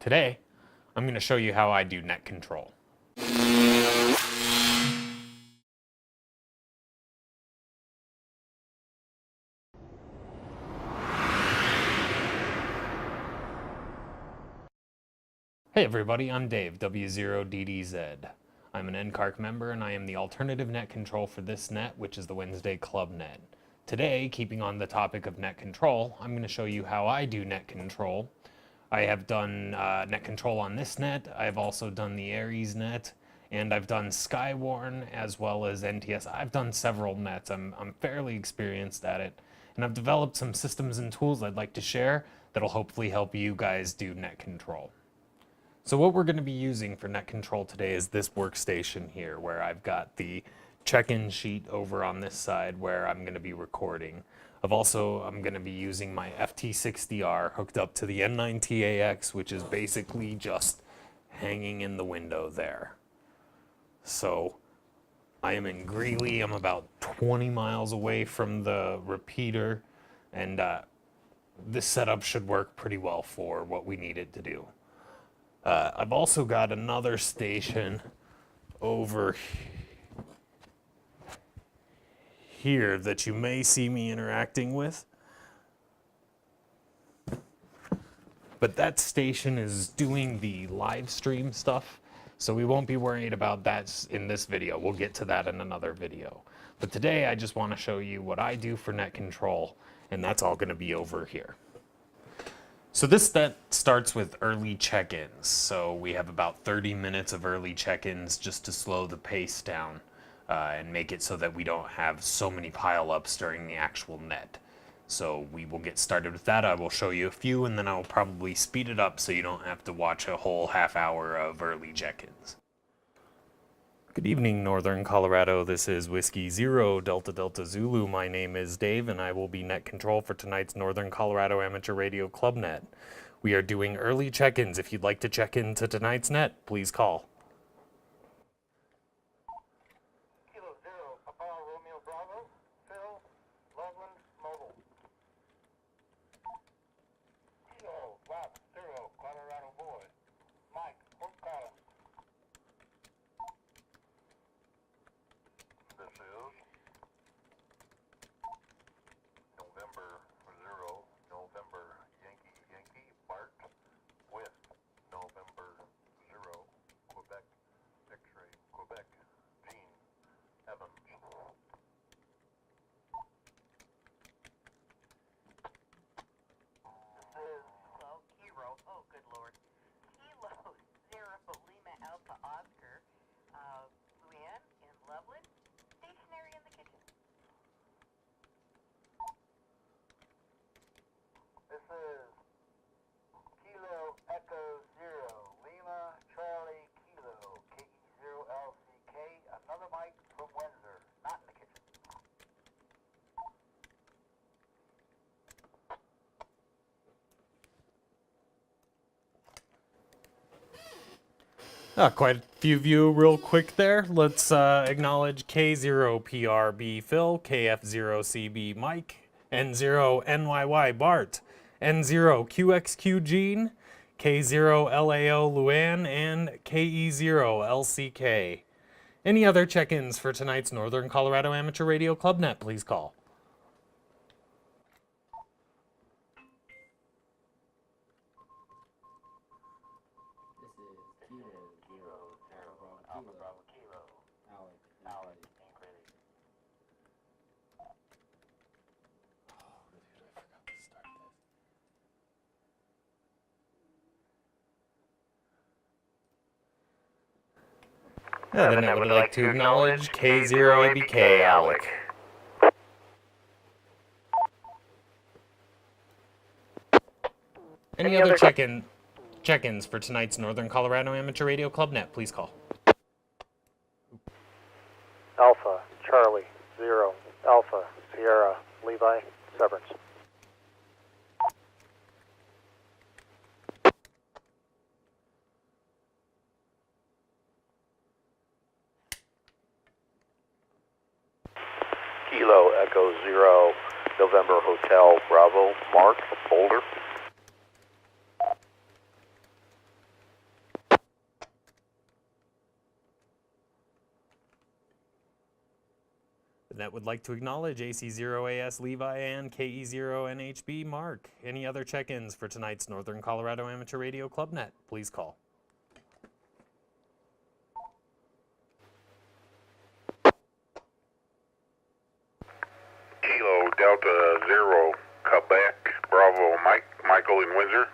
Today, I'm going to show you how I do net control. Hey everybody, I'm Dave WØDDZ. I'm an NCARC member and I am the alternative net control for this net, which is the Wednesday Club net. Today, keeping on the topic of net control, I'm going to show you how I do net control. I have done net control on this net, I've also done the Aries net, and I've done Skywarn as well as NTS. I've done several nets, I'm fairly experienced at it, and I've developed some systems and tools I'd like to share that'll hopefully help you guys do net control. So what we're going to be using for net control today is this workstation here, where I've got the check-in sheet over on this side where I'm going to be recording. I'm going to be using my FT60R hooked up to the N9TAX, which is basically just hanging in the window there. So I am in Greeley. I'm about 20 miles away from the repeater, and this setup should work pretty well for what we need it to do. I've also got another station over here that you may see me interacting with. But that station is doing the live stream stuff, so we won't be worried about that in this video. We'll get to that in another video. But today I just want to show you what I do for net control, and that's all going to be over here. So this net starts with early check-ins. So we have about 30 minutes of early check-ins just to slow the pace down and make it so that we don't have so many pile-ups during the actual net. So we will get started with that. I will show you a few, and then I will probably speed it up so you don't have to watch a whole half hour of early check-ins. Good evening, Northern Colorado. This is Whiskey Zero Delta Delta Zulu. My name is Dave, and I will be net control for tonight's Northern Colorado Amateur Radio Club net. We are doing early check-ins. If you'd like to check into tonight's net, please call. Kilo Zero, Papa Romeo Bravo, Phil, Loveland, Mobile. Kilo Rock Zero, Colorado Boy, Mike, Fort Collins. This is November 0, November Yankee, Bart, with November 0, Quebec, X-ray, Quebec, Gene, Evans. This is Kilo, oh good lord. Kilo Zero Lima Alpha Oscar, Luann in Loveland, stationary in the kitchen. This is Kilo Echo Zero, Lima Charlie Kilo, KE0LCK, another Mike from Windsor, not in the kitchen. Quite a few of you real quick there. Let's acknowledge K0PRB Phil, KF0CB Mike, N0NYY Bart, N0QXQ Gene, K0LAO Luann, and KE0LCK. Any other check-ins for tonight's Northern Colorado Amateur Radio Club net, please call. This is Kilo Zero Alpha Bravo Kilo. Alex, Incredible. Then I would like to acknowledge K0ABK Alec. Any other check-ins for tonight's Northern Colorado Amateur Radio Club net, please call. Alpha Charlie Zero, Alpha Sierra Levi Severance. Kilo Echo Zero, November Hotel Bravo, Mark, Boulder. net would like to acknowledge AC0AS Levi and KE0NHB Mark. Any other check-ins for tonight's Northern Colorado Amateur Radio Club net, please call. Kilo Delta Zero, Quebec, Bravo Mike, Michael in Windsor.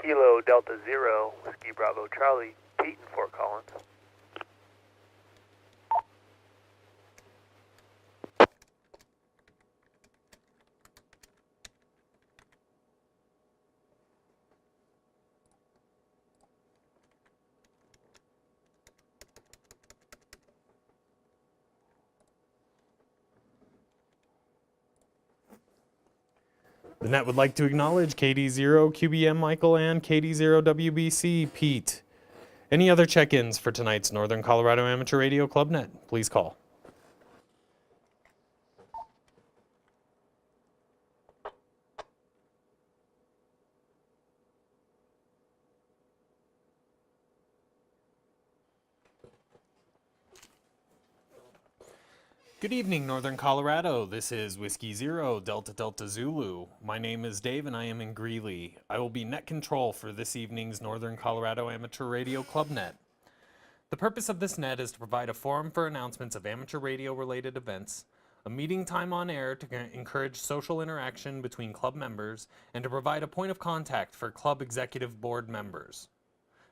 Kilo Delta Zero, Whiskey Bravo Charlie, Pete in Fort Collins. The net would like to acknowledge KD0 QBM Michael and KD0 WBC Pete. Any other check-ins for tonight's Northern Colorado Amateur Radio Club net, please call. Good evening, Northern Colorado. This is Whiskey Zero, Delta Delta Zulu. My name is Dave and I am in Greeley. I will be net control for this evening's Northern Colorado Amateur Radio Club net. The purpose of this net is to provide a forum for announcements of amateur radio related events, a meeting time on air to encourage social interaction between club members, and to provide a point of contact for club executive board members.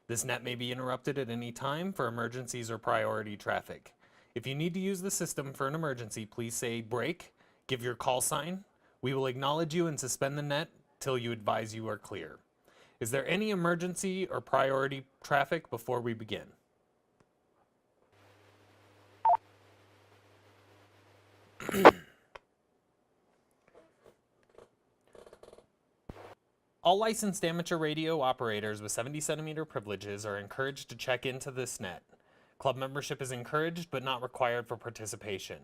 This net may be interrupted at any time for emergencies or priority traffic. If you need to use the system for an emergency, please say break, give your call sign. We will acknowledge you and suspend the net till you advise you are clear. Is there any emergency or priority traffic before we begin? All licensed amateur radio operators with 70 centimeter privileges are encouraged to check into this net. Club membership is encouraged but not required for participation.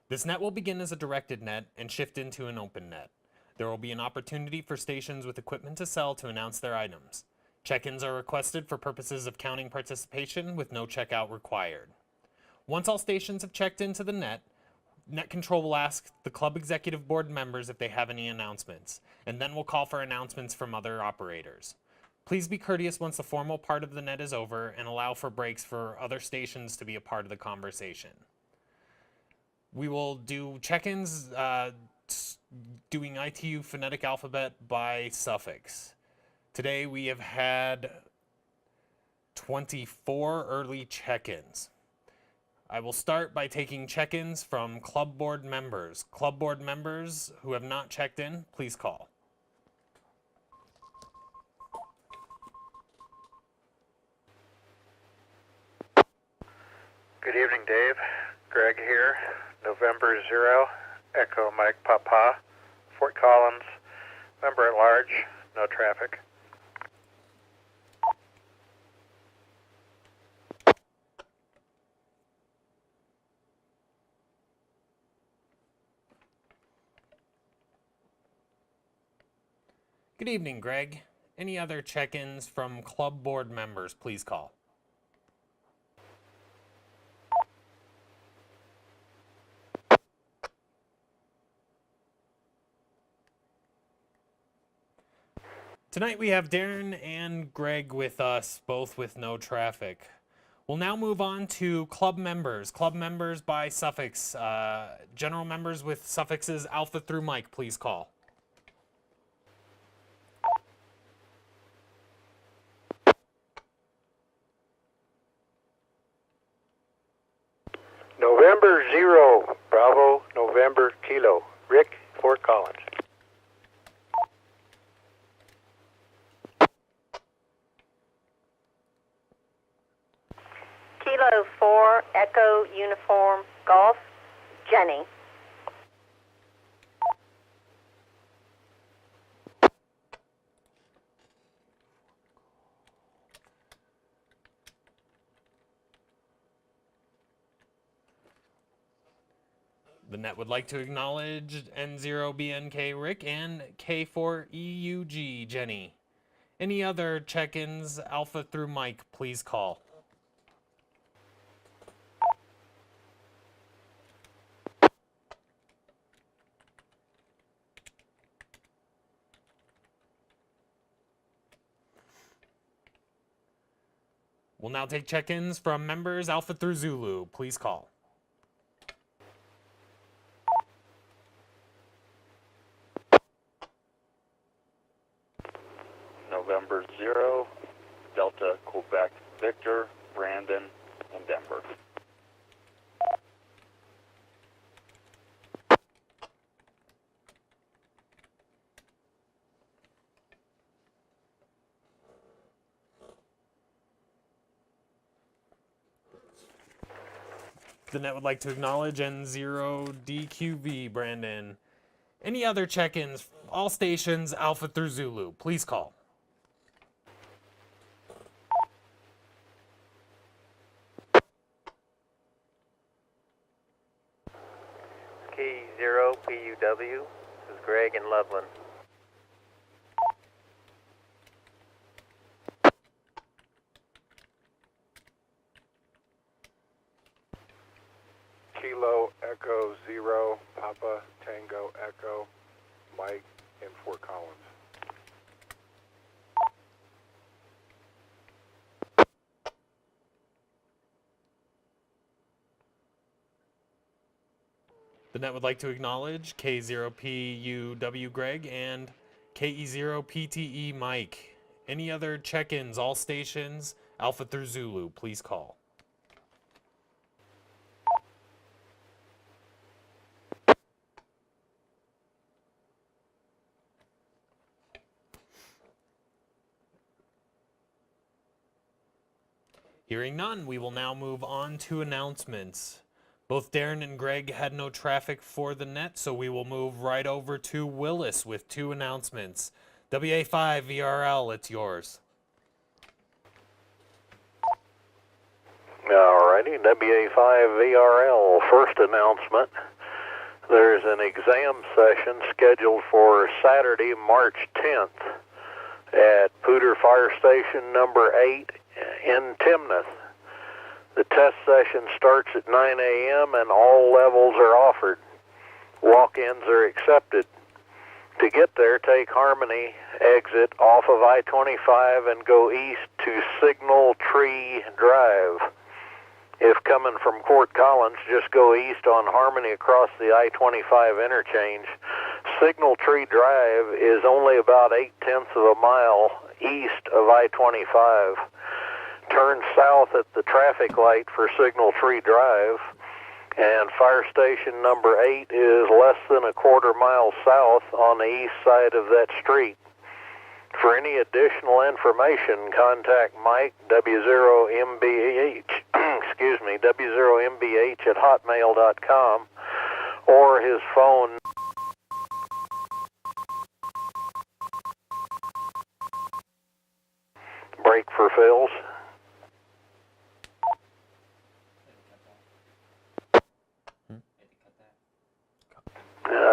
This net will begin as a directed net and shift into an open net. There will be an opportunity for stations with equipment to sell to announce their items. Check-ins are requested for purposes of counting participation with no checkout required. Once all stations have checked into the net control will ask the club executive board members if they have any announcements, and then we'll call for announcements from other operators. Please be courteous once the formal part of the net is over and allow for breaks for other stations to be a part of the conversation. We will do check-ins doing ITU phonetic alphabet by suffix. Today we have had 24 early check-ins. I will start by taking check-ins from club board members. Club board members who have not checked in, please call. Good evening, Dave. Greg here. November 0, Echo Mike Papa, Fort Collins. Member at large, no traffic. Good evening, Greg. Any other check-ins from club board members, please call. Tonight we have Darren and Greg with us, both with no traffic. We'll now move on to club members. Club members by suffix. General members with suffixes alpha through Mike, please call. November 0, Bravo, November Kilo. Rick, Fort Collins. Kilo 4, Echo Uniform Golf, Jenny. The net would like to acknowledge N0BNK Rick and K4EUG Jenny. Any other check-ins, Alpha through Mike, please call. We'll now take check-ins from members Alpha through Zulu. Please call. November 0, Delta, Quebec, Victor, Brandon, and Denver. The net would like to acknowledge N0DQV Brandon. Any other check-ins, all stations Alpha through Zulu, please call. Key 0 PUW. This is Greg in Loveland. Kilo Echo 0, Papa Tango Echo, Mike in Fort Collins. The net would like to acknowledge K0PUW Greg and KE0PTE Mike. Any other check-ins, all stations, Alpha through Zulu, please call. Hearing none, we will now move on to announcements. Both Darren and Greg had no traffic for the net, so we will move right over to Willis with 2 announcements. WA5 VRL, it's yours. Alrighty, WA5 VRL, first announcement. There's an exam session scheduled for Saturday, March 10th at Pooter Fire Station number 8 in Timnath. The test session starts at 9 a.m. and all levels are offered. Walk-ins are accepted. To get there, take Harmony exit off of I-25 and go east to Signal Tree Drive. If coming from Fort Collins, just go east on Harmony across the I-25 interchange. Signal Tree Drive is only about 0.8 of a mile east of I-25. Turn south at the traffic light for Signal Tree Drive, and Fire Station number 8 is less than a quarter mile south on the east side of that street. For any additional information, contact Mike W0MBH, W0MBH at hotmail.com, or his phone. Break for fills.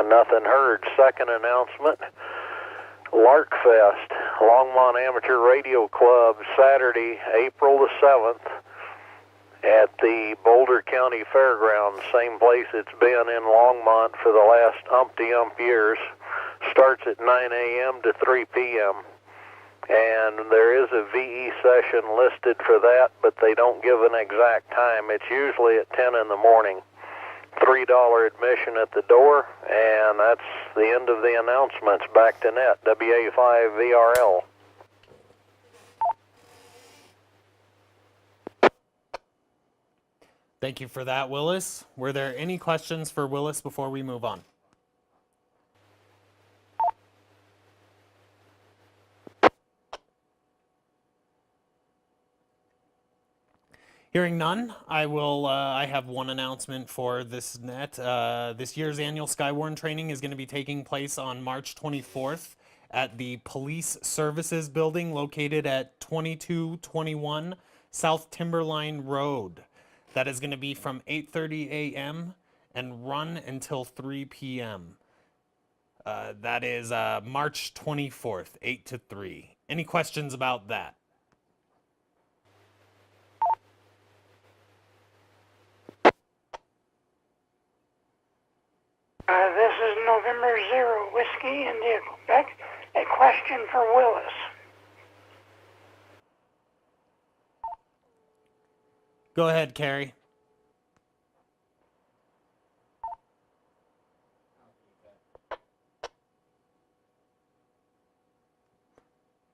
Nothing heard. Second announcement. Larkfest, Longmont Amateur Radio Club, Saturday, April the 7th at the Boulder County Fairgrounds, same place it's been in Longmont for the last umpty-ump years. Starts at 9 a.m. to 3 p.m. And there is a VE session listed for that, but they don't give an exact time. It's usually at 10 in the morning. $3 admission at the door, and that's the end of the announcements. Back to net, WA5 VRL. Thank you for that, Willis. Were there any questions for Willis before we move on? Hearing none, I have one announcement for this net. This year's annual Skywarn training is going to be taking place on March 24th at the Police Services Building located at 2221 South Timberline Road. That is going to be from 8:30 a.m. and run until 3 p.m. That is March 24th, 8 to 3. Any questions about that? This is November 0 Whiskey India Quebec. A question for Willis. Go ahead, Carrie.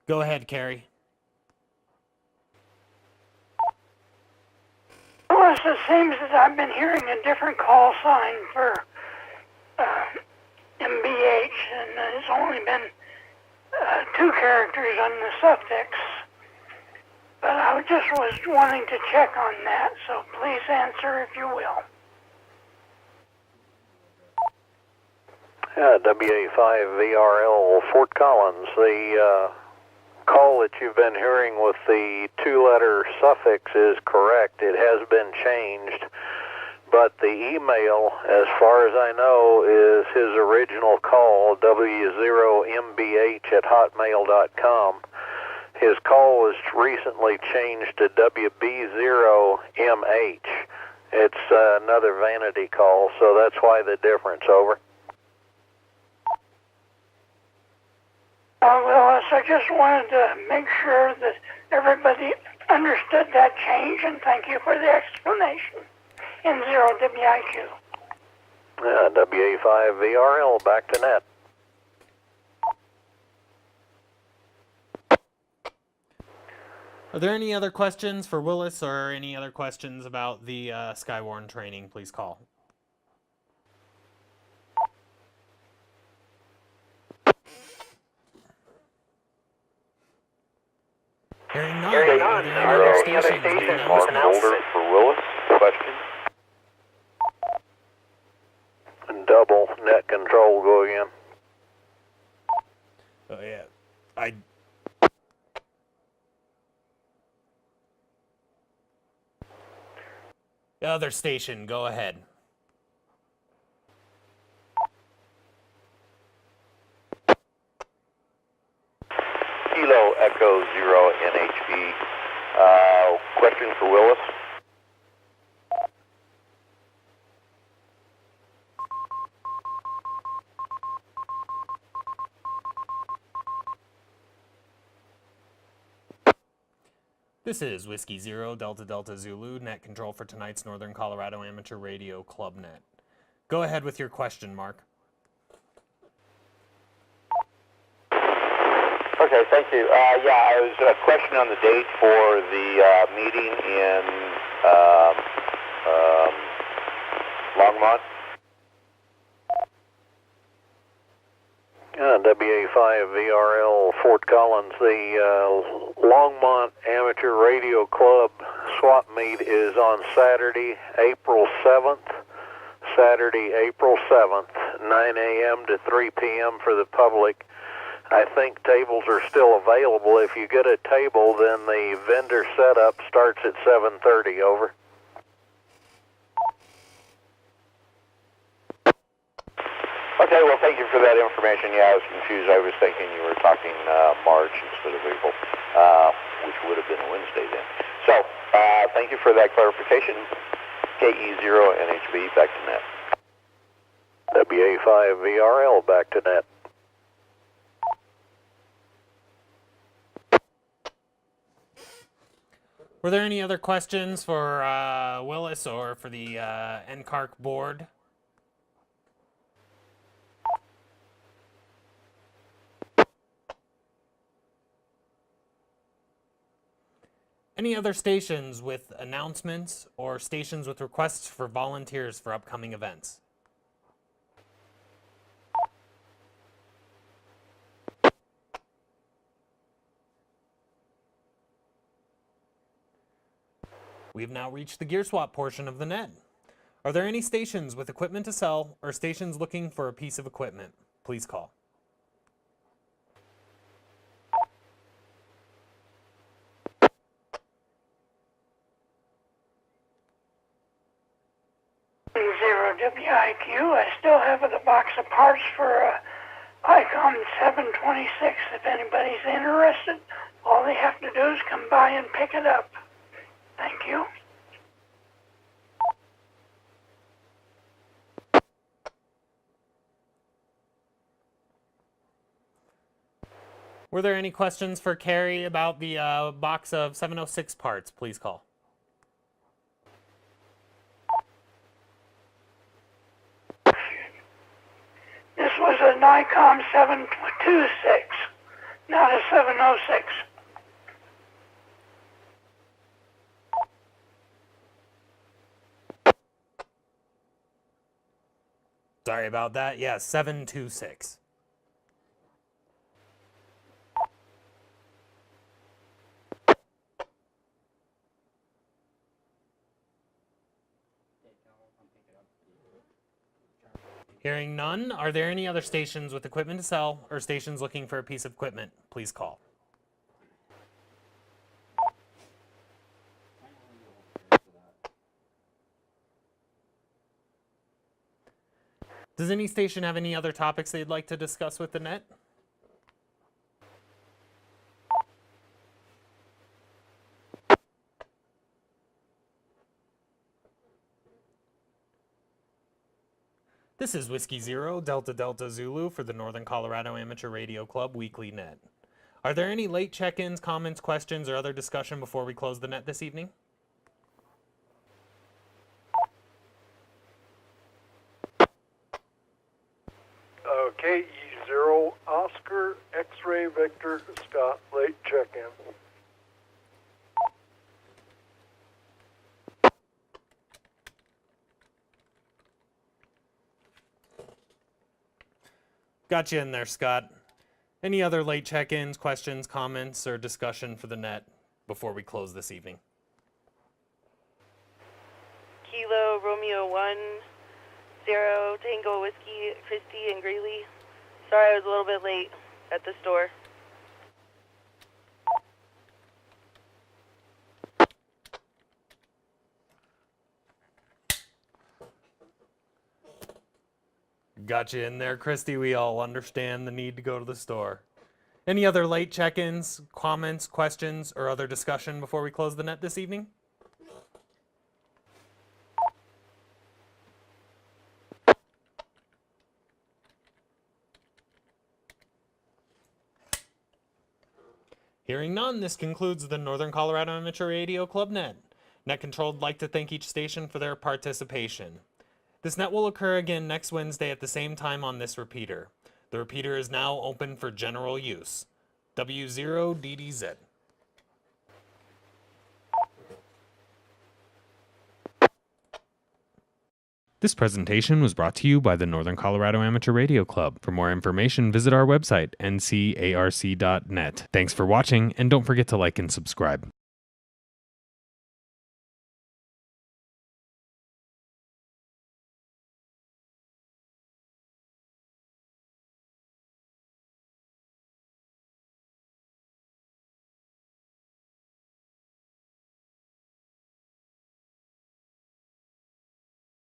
Go ahead, Carrie. Willis, it seems that I've been hearing a different call sign for MBH, and it's only been 2 characters on the suffix. But I just was wanting to check on that, so please answer if you will. WA5VRL, Fort Collins. The call that you've been hearing with the 2-letter suffix is correct. It has been changed, but the email, as far as I know, is his original call, w0mbh@hotmail.com. His call was recently changed to WB0MH. It's another vanity call, so that's why the difference. Over. Willis, I just wanted to make sure that everybody understood that change, and thank you for the explanation. N0WIQ. WA5VRL, back to net. Are there any other questions for Willis or any other questions about the Skywarn training? Please call. Hearing none. Are there any other stations with Mark announcements? Holder for Willis. Question. Double net control, go again. Oh, yeah. The other station, go ahead. Kilo Echo 0 NHB. Question for Willis. This is Whiskey 0 Delta Delta Zulu, net control for tonight's Northern Colorado Amateur Radio Club Net. Go ahead with your question, Mark. Okay, thank you. I was a question on the date for the meeting in Longmont. WA5VRL, Fort Collins. The Longmont Amateur Radio Club swap meet is on Saturday, April 7th. Saturday, April 7th, 9 a.m. to 3 p.m. for the public. I think tables are still available. If you get a table, then the vendor setup starts at 7:30. Over. Okay, well, thank you for that information. Yeah, I was confused. I was thinking you were talking March instead of April, which would have been a Wednesday then. So, thank you for that clarification. KE0NHB, back to net. WA5VRL, back to net. Were there any other questions for Willis or for the NCARC board? Any other stations with announcements or stations with requests for volunteers for upcoming events? We have now reached the gear swap portion of the net. Are there any stations with equipment to sell or stations looking for a piece of equipment? Please call. Zero WIQ. I still have the box of parts for ICOM 726. If anybody's interested, all they have to do is come by and pick it up. Thank you. Were there any questions for Carrie about the box of 706 parts? Please call. This was a Nikon 726, not a 706. Sorry about that. Yeah, 726. Hearing none, are there any other stations with equipment to sell or stations looking for a piece of equipment? Please call. Does any station have any other topics they'd like to discuss with the net? This is Whiskey Zero, Delta Delta Zulu for the Northern Colorado Amateur Radio Club Weekly Net. Are there any late check-ins, comments, questions, or other discussion before we close the net this evening? KE0 Oscar X-Ray Victor Scott, late check-in. Got you in there, Scott. Any other late check-ins, questions, comments, or discussion for the net before we close this evening? Kilo Romeo 10 Tango Whiskey, Christy and Greeley. Sorry I was a little bit late at the store. Got you in there, Christy. We all understand the need to go to the store. Any other late check-ins, comments, questions, or other discussion before we close the net this evening? Hearing none, this concludes the Northern Colorado Amateur Radio Club Net. Net Control would like to thank each station for their participation. This net will occur again next Wednesday at the same time on this repeater. The repeater is now open for general use. W0DDZ. This presentation was brought to you by the Northern Colorado Amateur Radio Club. For more information, visit our website, ncarc.net. Thanks for watching, and don't forget to like and subscribe.